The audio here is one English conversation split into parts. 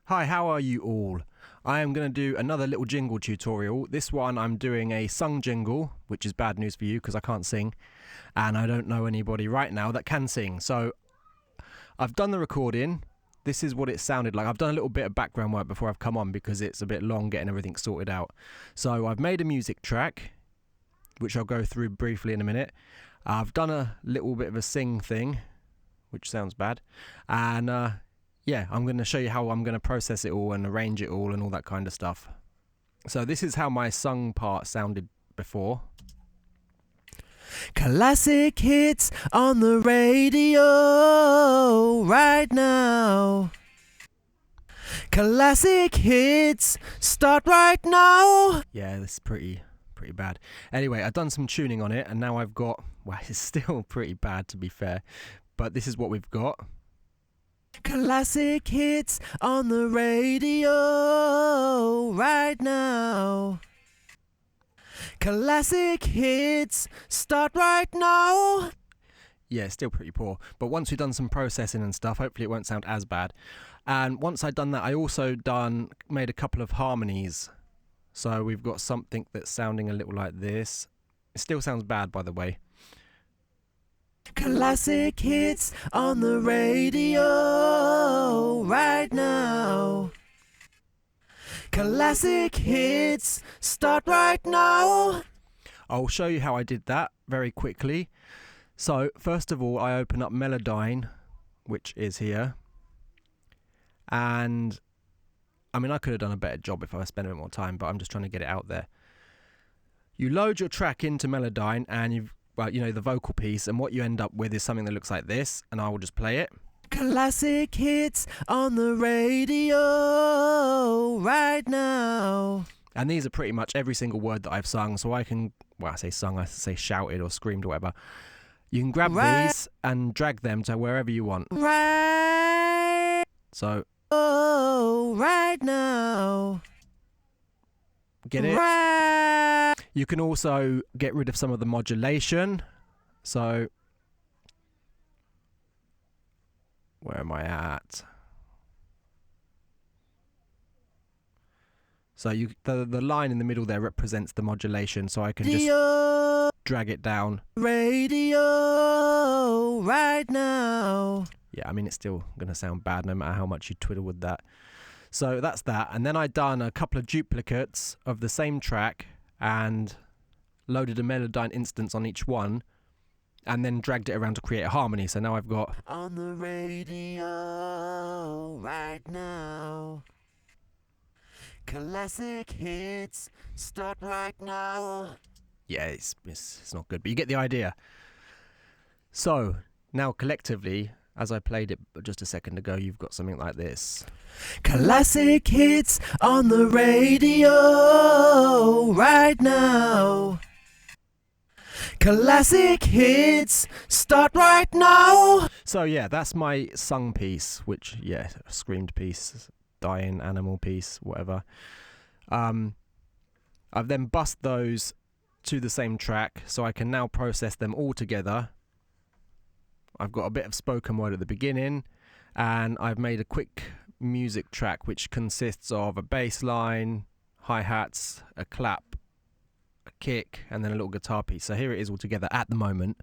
Hi, how are you all? I am going to do another little jingle tutorial. This one I'm doing a sung jingle, which is bad news for you because I can't sing, and I don't know anybody right now that can sing. So I've done the recording. This is what it sounded like. I've done a little bit of background work before I've come on because it's a bit long getting everything sorted out. So I've made a music track, which I'll go through briefly in a minute. I've done a little bit of a sing thing, which sounds bad, and yeah, I'm going to show you how I'm going to process it all and arrange it all and all that kind of stuff. So this is how my sung part sounded before. Classic hits on the radio right now. Classic hits start right now. Yeah, this is pretty bad. Anyway, I've done some tuning on it and now I've got, well, it's still pretty bad to be fair, but this is what we've got. Classic hits on the radio right now. Classic hits start right now. Yeah, still pretty poor. But once we've done some processing and stuff, hopefully it won't sound as bad. And once I'd done that, I also made a couple of harmonies. So we've got something that's sounding a little like this. It still sounds bad, by the way. Classic hits on the radio right now. Classic hits start right now. I'll show you how I did that very quickly. So first of all, I open up Melodyne, which is here. And I mean, I could have done a better job if I spent a bit more time, but I'm just trying to get it out there. You load your track into Melodyne and the vocal piece, and what you end up with is something that looks like this, and I will just play it. Classic hits on the radio right now. And these are pretty much every single word that I've sung, so I can, well, I say sung, I say shouted or screamed or whatever. You can grab these and drag them to wherever you want. Right. So. Oh, right now. Get it? Right. You can also get rid of some of the modulation. So, where am I at? So the line in the middle there represents the modulation, so I can just drag it down. Radio right now. Yeah, I mean, it's still going to sound bad no matter how much you twiddle with that. So that's that. And then I'd done a couple of duplicates of the same track and loaded a Melodyne instance on each one and then dragged it around to create a harmony. So now I've got on the radio right now. Classic hits start right now. Yeah, it's not good, but you get the idea. So now collectively, as I played it just a second ago, you've got something like this. Classic hits on the radio right now. Classic hits start right now. So yeah, that's my sung piece, which, yeah, screamed piece, dying animal piece, whatever. I've then bussed those to the same track, so I can now process them all together. I've got a bit of spoken word at the beginning, and I've made a quick music track which consists of a bass line, hi-hats, a clap, a kick, and then a little guitar piece. So here it is all together at the moment.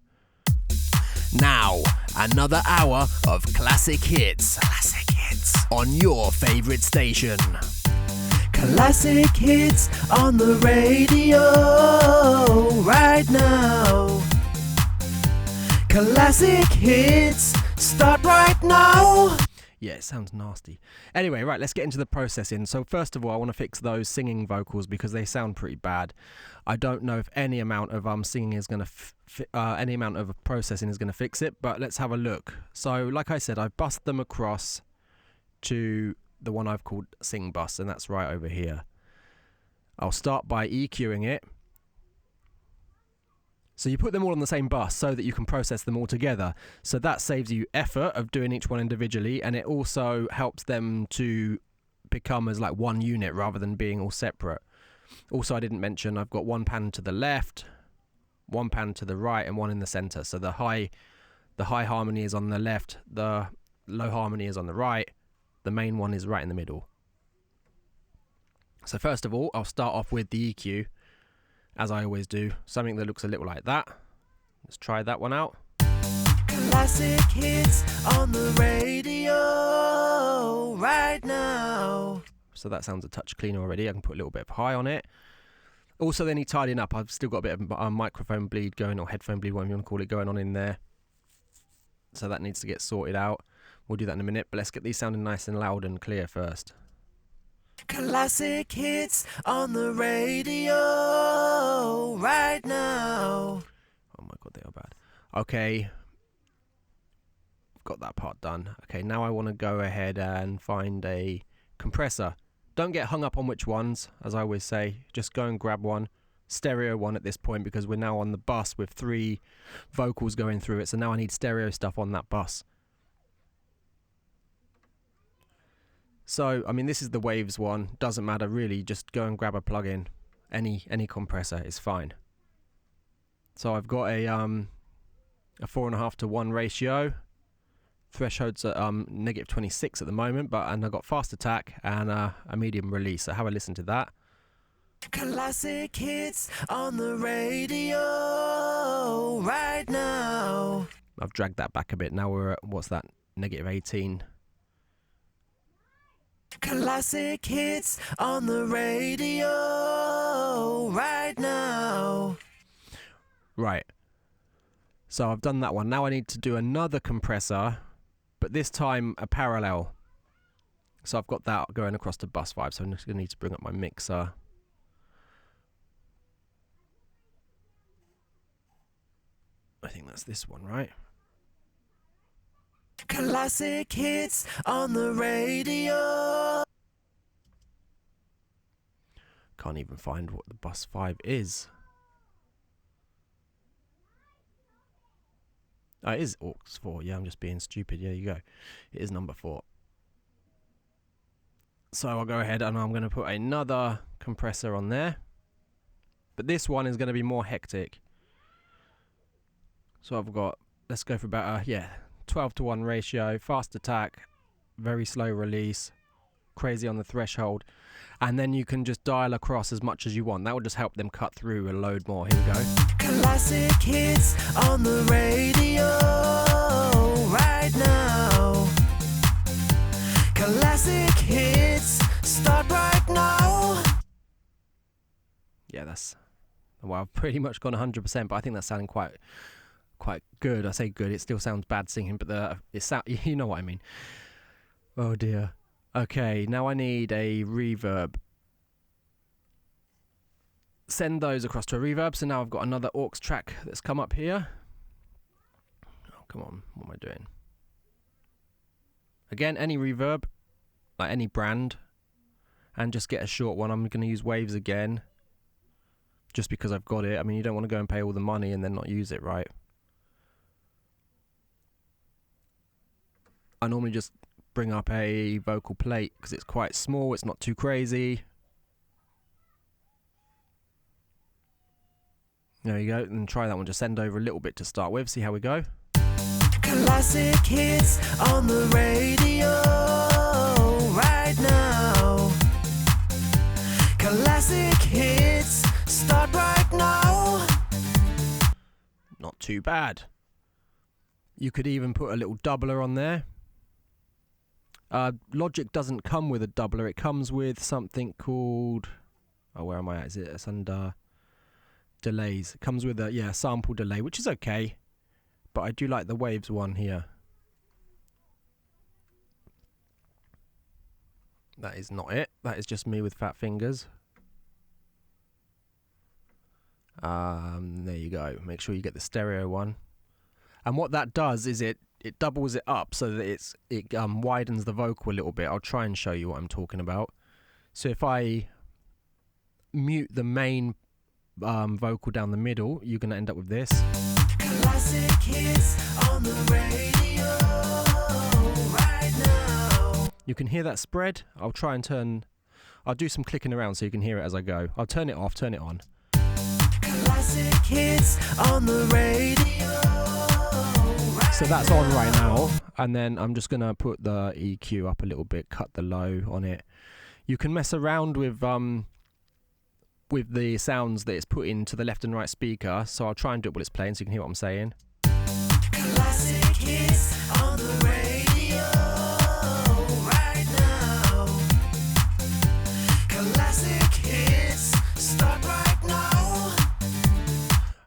Now, another hour of classic hits. Classic hits on your favourite station. Classic hits on the radio right now. Classic hits start right now. Yeah, it sounds nasty. Anyway, right, let's get into the processing. So first of all, I want to fix those singing vocals because they sound pretty bad. I don't know if any amount of singing is going to any amount of processing is going to fix it, but let's have a look. So like I said, I've bussed them across to the one I've called Sing Bus, and that's right over here. I'll start by EQing it. So you put them all on the same bus so that you can process them all together. So that saves you effort of doing each one individually, and it also helps them to become as like one unit rather than being all separate. Also, I didn't mention I've got one pan to the left, one pan to the right, and one in the center. So the high harmony is on the left, the low harmony is on the right, the main one is right in the middle. So first of all, I'll start off with the EQ, as I always do. Something that looks a little like that. Let's try that one out. Classic hits on the radio right now. So that sounds a touch cleaner already. I can put a little bit of high on it. Also, they need tidying up. I've still got a bit of microphone bleed going, or headphone bleed, whatever you want to call it, going on in there. So that needs to get sorted out. We'll do that in a minute, but let's get these sounding nice and loud and clear first. Classic hits on the radio right now. Oh my god, they are bad. Okay. Got that part done. Okay, now I want to go ahead and find a compressor. Don't get hung up on which ones, as I always say. Just go and grab one. Stereo one at this point, because we're now on the bus with 3 vocals going through it. So now I need stereo stuff on that bus. So, I mean, this is the Waves one. Doesn't matter really. Just go and grab a plug-in. Any compressor is fine. So I've got a 4.5 to 1 ratio. Threshold's at -26 at the moment, and I've got fast attack and a medium release. So have a listen to that. Classic hits on the radio right now. I've dragged that back a bit. Now we're at, what's that, -18. Classic hits on the radio right now. Right. So I've done that one. Now I need to do another compressor, but this time a parallel. So I've got that going across to bus 5, so I'm just going to need to bring up my mixer. I think that's this one, right? Classic hits on the radio. Can't even find what the bus 5 is. Oh, it is aux 4. Yeah, I'm just being stupid. Yeah, you go. It is number 4. So I'll go ahead and I'm going to put another compressor on there. But this one is going to be more hectic. So I've got, let's go for about a, 12 to 1 ratio, fast attack, very slow release, crazy on the threshold. And then you can just dial across as much as you want. That will just help them cut through a load more. Here we go. Classic hits on the radio right now. Classic hits start right now. Yeah, well, I've pretty much gone 100%, but I think that's sounding quite good. I say good, it still sounds bad singing, but you know what I mean. Oh dear. Okay, now I need a reverb. Send those across to a reverb. So now I've got another aux track that's come up here. Oh, come on, what am I doing? Again, any reverb, like any brand, and just get a short one. I'm going to use Waves again, just because I've got it. I mean, you don't want to go and pay all the money and then not use it, right? I normally just bring up a vocal plate because it's quite small, it's not too crazy. There you go, and try that one. Just send over a little bit to start with, see how we go. Classic hits on the radio right now. Classic hits start right now. Not too bad. You could even put a little doubler on there. Logic doesn't come with a doubler. It comes with something called... Oh, where am I at? It's under delays. It comes with a sample delay, which is okay. But I do like the Waves one here. That is not it. That is just me with fat fingers. There you go. Make sure you get the stereo one. And what that does is it doubles it up so that it widens the vocal a little bit. I'll try and show you what I'm talking about. So if I mute the main vocal down the middle, you're going to end up with this. Classic hits on the radio right now. You can hear that spread. I'll do some clicking around so you can hear it as I go. I'll turn it off, turn it on. Classic hits on the radio. So that's on right now, and then I'm just going to put the EQ up a little bit, cut the low on it. You can mess around with the sounds that it's put into the left and right speaker. So I'll try and do it while it's playing so you can hear what I'm saying. Classic hits on the radio right now. Classic hits start right now.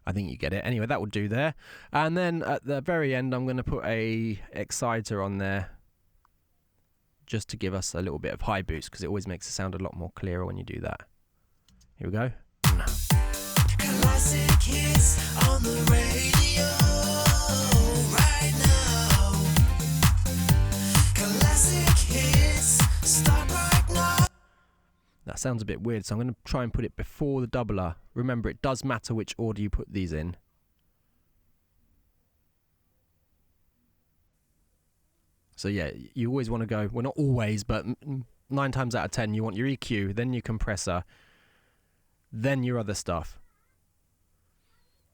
I think you get it. Anyway, that will do there. And then at the very end, I'm going to put a exciter on there just to give us a little bit of high boost, because it always makes it sound a lot more clearer when you do that. Here we go. Classic hits on the radio right now. Classic hits start right now. That sounds a bit weird, so I'm going to try and put it before the doubler. Remember, it does matter which order you put these in. So yeah, you always want to go, well, not always, but 9 times out of 10, you want your EQ, then your compressor, then your other stuff.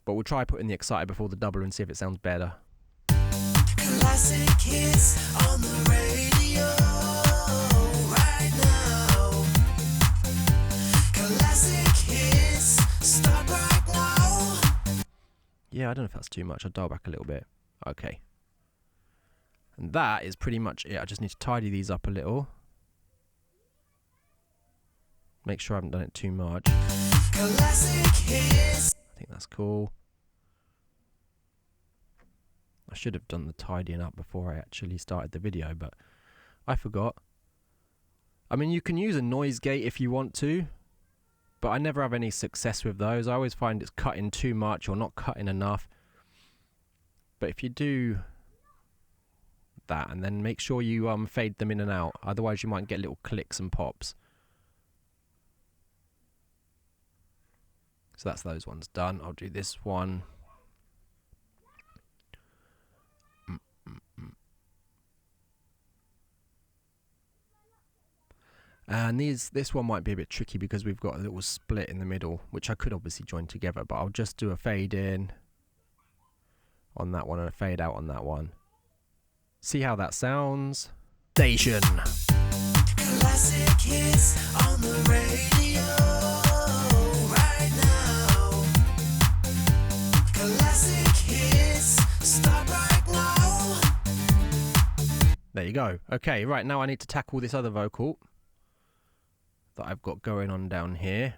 But we'll try putting the exciter before the doubler and see if it sounds better. Classic hits on the radio right now. Classic hits start right now. Yeah, I don't know if that's too much. I'll dial back a little bit. Okay. And that is pretty much it. I just need to tidy these up a little. Make sure I haven't done it too much. Classic hits. I think that's cool. I should have done the tidying up before I actually started the video, but I forgot. I mean, you can use a noise gate if you want to, but I never have any success with those. I always find it's cutting too much or not cutting enough. But if you do that, and then make sure you fade them in and out, otherwise you might get little clicks and pops. So that's those ones done. I'll do this one. And this one might be a bit tricky because we've got a little split in the middle, which I could obviously join together, but I'll just do a fade in on that one and a fade out on that one. See how that sounds. Station. Classic hits on the radio right now. Classic hits start right now. There you go. Okay, right, now I need to tackle this other vocal that I've got going on down here.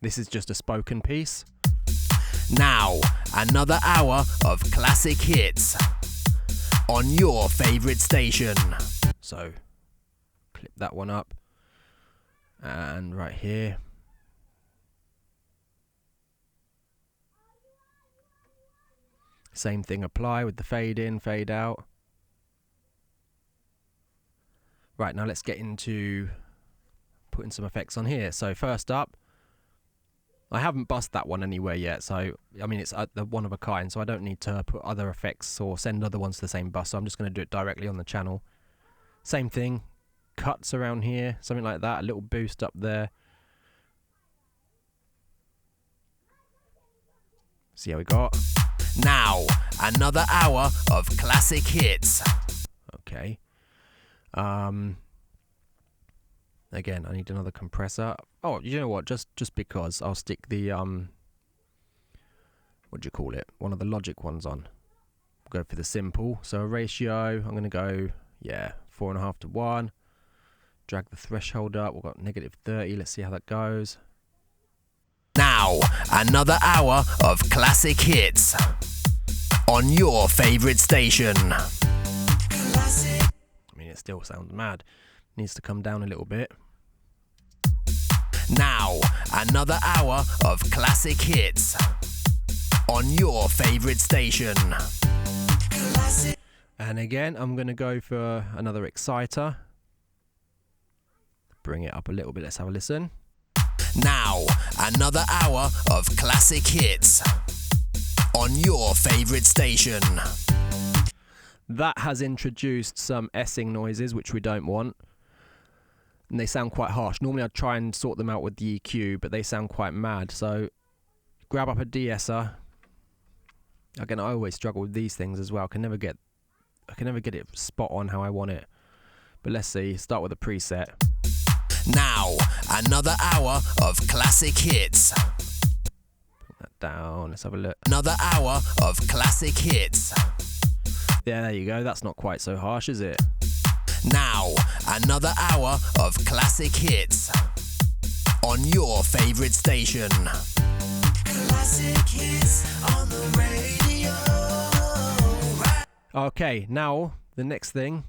This is just a spoken piece. Now, another hour of classic hits on your favourite station. So, clip that one up. And right here. Same thing apply with the fade in, fade out. Right, now let's get into putting some effects on here. So first up, I haven't bussed that one anywhere yet, so I mean it's the one of a kind, so I don't need to put other effects or send other ones to the same bus, so I'm just going to do it directly on the channel. Same thing, cuts around here, something like that, a little boost up there. See how we got. Now, another hour of classic hits. Okay. Again, I need another compressor. Oh, you know what? Just because I'll stick the what do you call it? One of the Logic ones on. Go for the simple. So a ratio. I'm gonna go 4.5 to 1. Drag the threshold up. We've got -30. Let's see how that goes. Now, another hour of classic hits on your favourite station. Classic. I mean, it still sounds mad. Needs to come down a little bit. Now, another hour of classic hits on your favourite station. Classic. And again, I'm going to go for another exciter. Bring it up a little bit. Let's have a listen. Now, another hour of classic hits on your favourite station. That has introduced some S-ing noises, which we don't want. And they sound quite harsh. Normally I'd try and sort them out with the EQ, but they sound quite mad. So grab up a de-esser. Again, I always struggle with these things as well. I can never get it spot on how I want it. But let's see. Start with a preset. Now, another hour of classic hits. Bring that down. Let's have a look. Another hour of classic hits. Yeah, there you go. That's not quite so harsh, is it? Now, another hour of classic hits on your favorite station. Classic hits on the radio. Okay, now the next thing,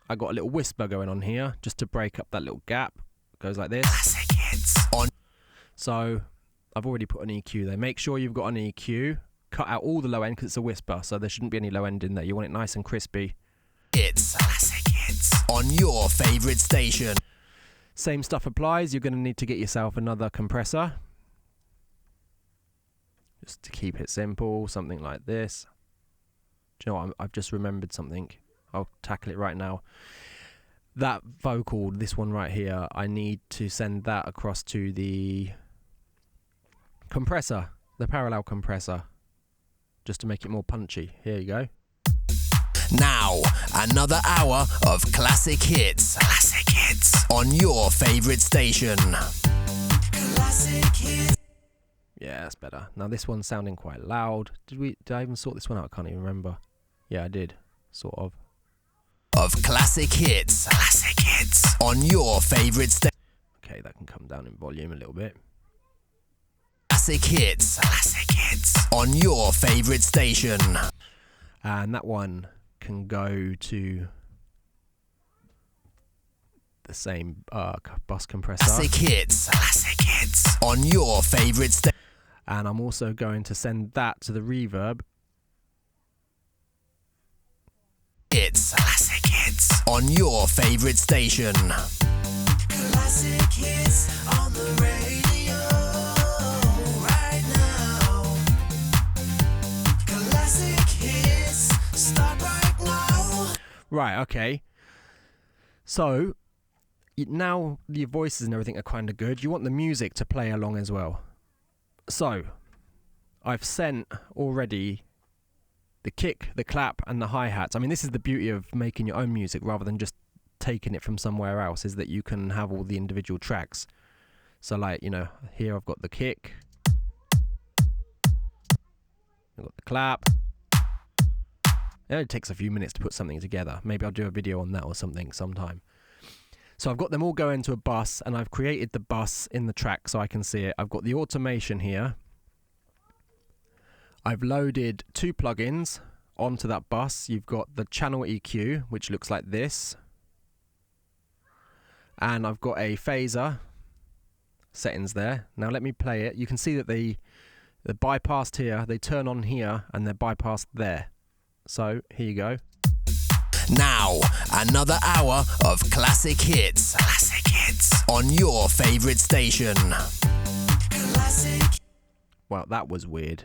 I got a little whisper going on here just to break up that little gap. It goes like this. Classic hits on. So I've already put an EQ there. Make sure you've got an EQ. Cut out all the low end because it's a whisper, so there shouldn't be any low end in there. You want it nice and crispy. Hits. Classic hits on your favorite station. Same stuff applies. You're going to need to get yourself another compressor. Just to keep it simple, something like this. Do you know what? I've just remembered something. I'll tackle it right now. That vocal, this one right here, I need to send that across to the compressor, the parallel compressor, just to make it more punchy. Here you go. Now, another hour of classic hits. Classic hits on your favorite station. Classic hits. Yeah, that's better. Now this one's sounding quite loud. Did I even sort this one out? I can't even remember. Yeah, I did. Sort of. Of classic hits. Classic hits on your favorite station. Okay, that can come down in volume a little bit. Classic hits. Classic hits on your favorite station. And that one can go to the same bus compressor. Classic hits. Classic hits on your favorite station. And I'm also going to send that to the reverb. Hits. Classic hits on your favorite station. Classic hits on the radio right now. Classic hits start right now. Right, okay. So now your voices and everything are kind of good. You want the music to play along as well. So I've sent already the kick, the clap, and the hi-hats. I mean, this is the beauty of making your own music rather than just taking it from somewhere else, is that you can have all the individual tracks. So like, you know, here I've got the kick, I've got the clap. It only takes a few minutes to put something together. Maybe I'll do a video on that or something sometime. So I've got them all going to a bus, and I've created the bus in the track so I can see it. I've got the automation here. I've loaded 2 plugins onto that bus. You've got the channel EQ, which looks like this. And I've got a phaser settings there. Now let me play it. You can see that they're bypassed here, they turn on here, and they're bypassed there. So here you go. Now, another hour of classic hits. Classic hits on your favorite station. Classic. Well, that was weird,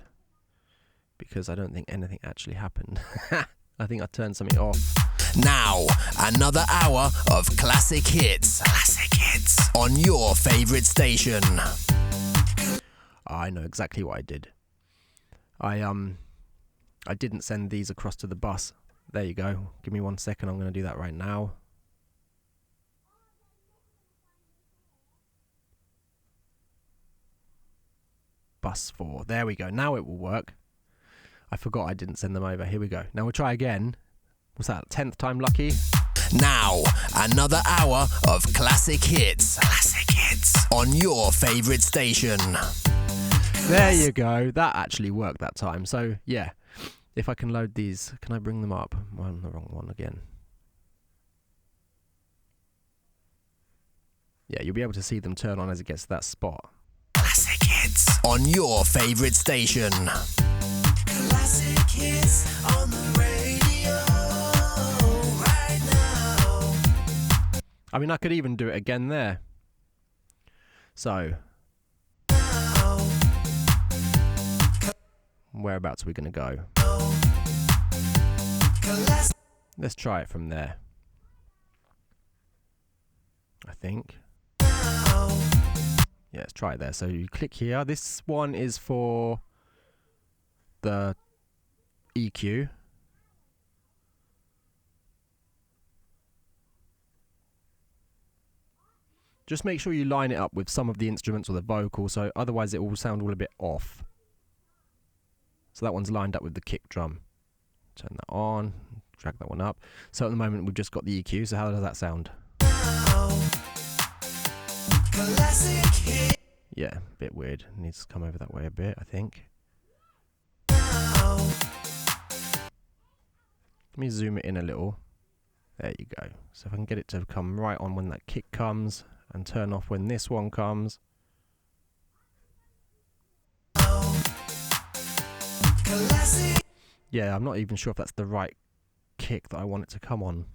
because I don't think anything actually happened. I think I turned something off. Now, another hour of classic hits. Classic hits on your favorite station. I know exactly what I did. I didn't send these across to the bus. There you go. Give me 1 second. I'm going to do that right now. Bus 4. There we go. Now it will work. I forgot I didn't send them over. Here we go. Now we'll try again. What's that? 10th time lucky? Now, another hour of classic hits. Classic hits on your favorite station. There you go. That actually worked that time. So, yeah. If I can load these, can I bring them up? I'm on the wrong one again. Yeah, you'll be able to see them turn on as it gets to that spot. Classic hits on your favorite station. Classic hits on the radio right now. I mean, I could even do it again there. So, whereabouts are we going to go? Let's try it from there. I think. Yeah, let's try it there. So you click here. This one is for the EQ. Just make sure you line it up with some of the instruments or the vocal, so otherwise it will sound all a bit off. So that one's lined up with the kick drum. Turn that on, drag that one up. So at the moment we've just got the EQ, so how does that sound? Yeah, a bit weird. Needs to come over that way a bit, I think. Let me zoom it in a little. There you go. So if I can get it to come right on when that kick comes and turn off when this one comes. Yeah, I'm not even sure if that's the right kick that I want it to come on.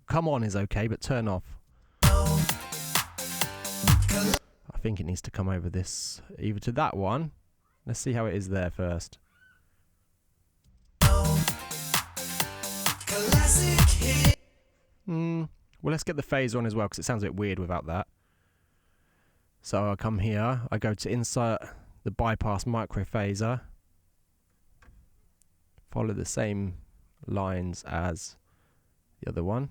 Come on is okay, but turn off. I think it needs to come over this, either to that one. Let's see how it is there first. Well, let's get the phase on as well, because it sounds a bit weird without that. So I come here, I go to insert the bypass microphaser. Follow the same lines as the other one.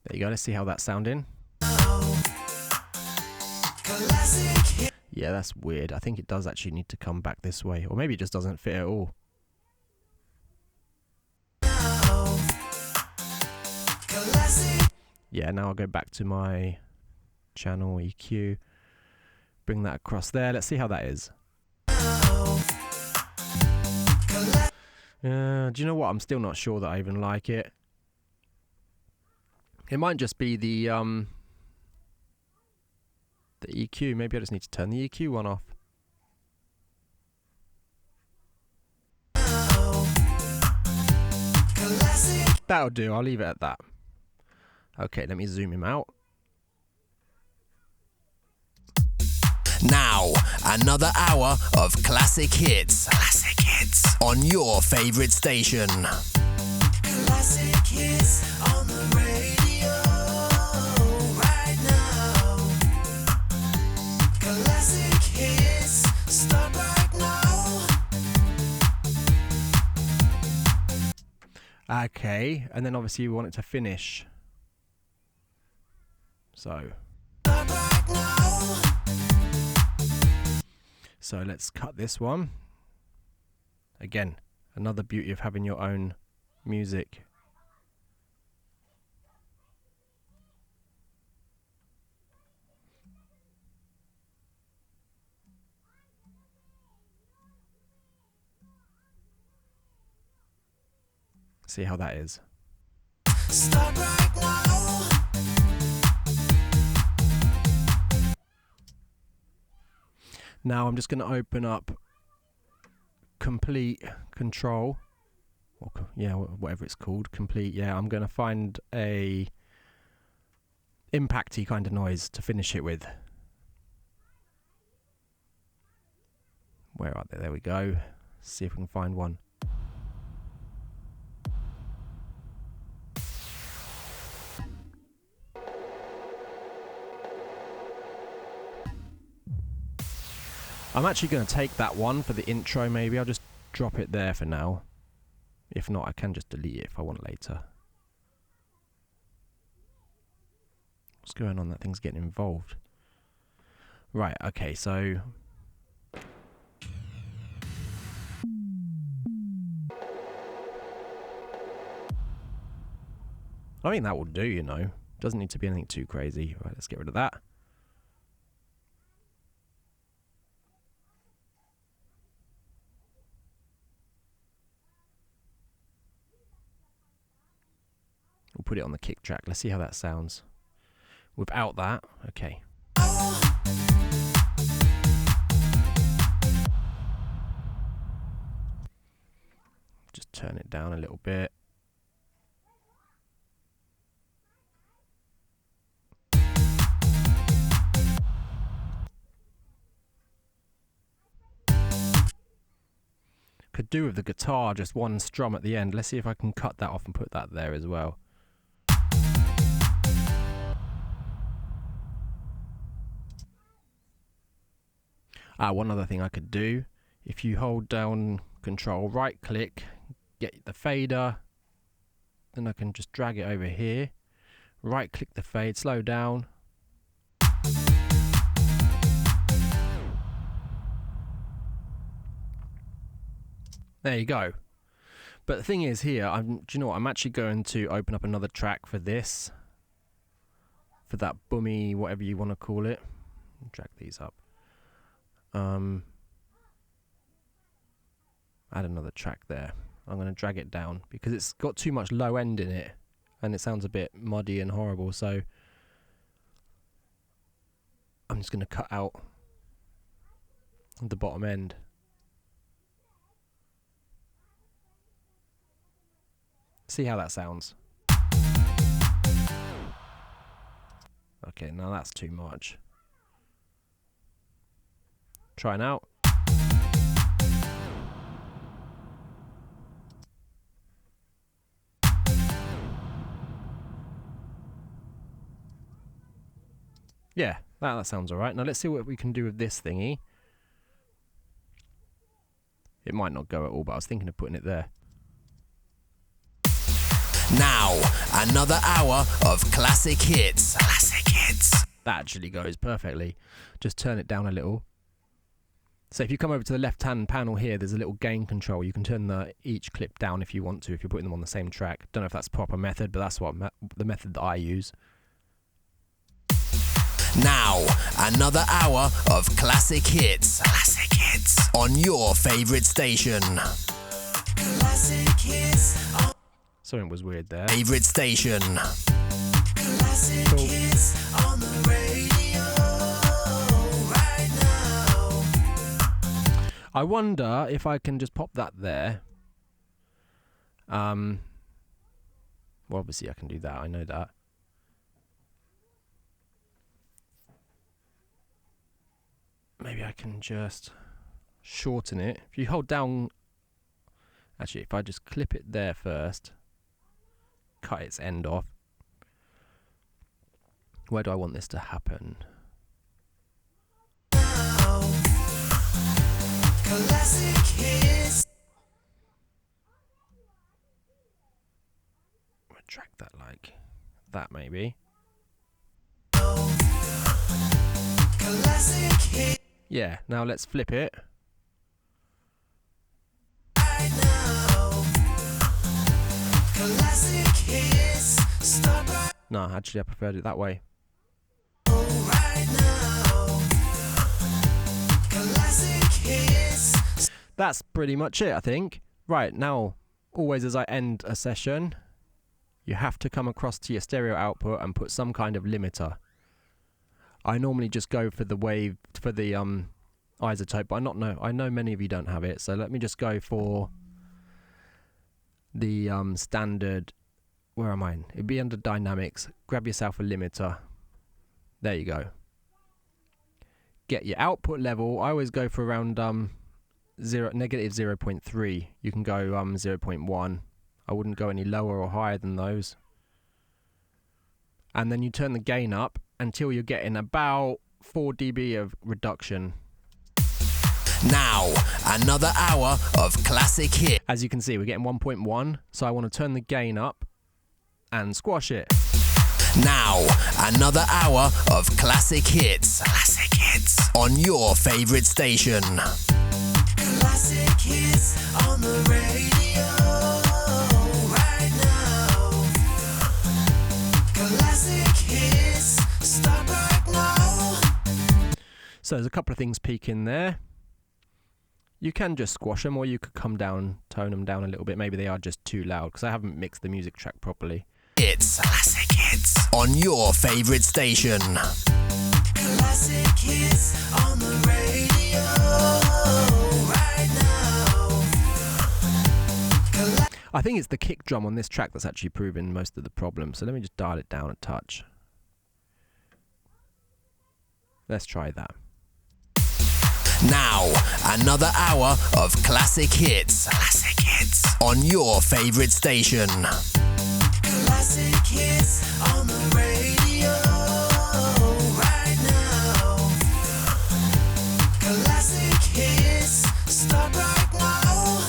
There you go, let's see how that's sounding. Yeah, that's weird. I think it does actually need to come back this way. Or maybe it just doesn't fit at all. Yeah, now I'll go back to my channel EQ. Bring that across there. Let's see how that is. Do you know what? I'm still not sure that I even like it. It might just be the EQ. Maybe I just need to turn the EQ one off. That'll do. I'll leave it at that. Okay, let me zoom him out. Now, another hour of classic hits. Classic hits on your favorite station. Classic hits on the radio right now. Classic hits, start right now. Okay, and then obviously you want it to finish. So. So let's cut this one. Again, another beauty of having your own music. See how that is. Start right now. Now I'm just going to open up Complete Control. Or, yeah, whatever it's called. Complete, yeah. I'm going to find a impacty kind of noise to finish it with. Where are they? There we go. See if we can find one. I'm actually going to take that one for the intro, maybe. I'll just drop it there for now. If not, I can just delete it if I want later. What's going on? That thing's getting involved. Right, okay, so... I think that will do, you know. Doesn't need to be anything too crazy. Right, let's get rid of that. We'll put it on the kick track. Let's see how that sounds. Without that, okay. Just turn it down a little bit. Could do with the guitar, just one strum at the end. Let's see if I can cut that off and put that there as well. One other thing I could do, if you hold down Control, right click, get the fader, Then I can just drag it over here, right click the fade, slow down. There you go. But the thing is here, do you know what? I'm actually going to open up another track for this. For that boomy, whatever you want to call it. Drag these up. Add another track there. I'm going to drag it down because it's got too much low end in it and it sounds a bit muddy and horrible, so I'm just going to cut out the bottom end. See how that sounds. Okay, now that's too much. Trying out. Yeah, that sounds alright. Now let's see what we can do with this thingy. It might not go at all, but I was thinking of putting it there. Now, another hour of classic hits. Classic hits. That actually goes perfectly. Just turn it down a little. So if you come over to the left-hand panel here, there's a little gain control. You can turn each clip down if you want to, if you're putting them on the same track. Don't know if that's a proper method, but that's what the method that I use. Now, another hour of classic hits. Classic hits. On your favourite station. Classic hits. Something was weird there. Favourite station. Classic cool. hits on the radio right now. I wonder if I can just pop that there. Well, obviously I can do that. I know that. Maybe I can just shorten it. If you hold down... Actually, if I just clip it there first, cut its end off. Where do I want this to happen? Classic hits. I'll drag that like that, maybe. Classic hits. Yeah, now let's flip it. Right now. Classic hits. Stop right. No, actually I preferred it that way. Right now. Classic hits. That's pretty much it, I think. Right, now, always as I end a session, you have to come across to your stereo output and put some kind of limiter. I normally just go for the wave, for the isotope, but I know many of you don't have it, so let me just go for the standard. Where am I? It'd be under dynamics. Grab yourself a limiter. There you go. Get your output level. I always go for around negative 0.3. You can go 0.1. I wouldn't go any lower or higher than those. And then you turn the gain up until you're getting about 4 dB of reduction. Now, another hour of classic hits. As you can see, we're getting 1.1, so I want to turn the gain up and squash it. Now, another hour of classic hits. Classic hits. On your favourite station. Classic hits on the radio right now. Classic hits. Stop right now. So there's a couple of things peeking there. You can just squash them, or you could come down, tone them down a little bit. Maybe they are just too loud, because I haven't mixed the music track properly. It's classic hits on your favourite station. Classic hits on the radio right now. I think it's the kick drum on this track that's actually proving most of the problem. So let me just dial it down a touch. Let's try that. Now, another hour of classic hits. Classic hits on your favourite station. Classic hits on the radio right now. Classic hits. Stop right now.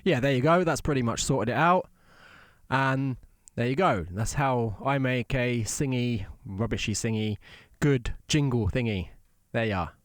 yeah, there you go. That's pretty much sorted it out. And there you go. That's how I make a singy, rubbishy singy, good jingle thingy. There you are.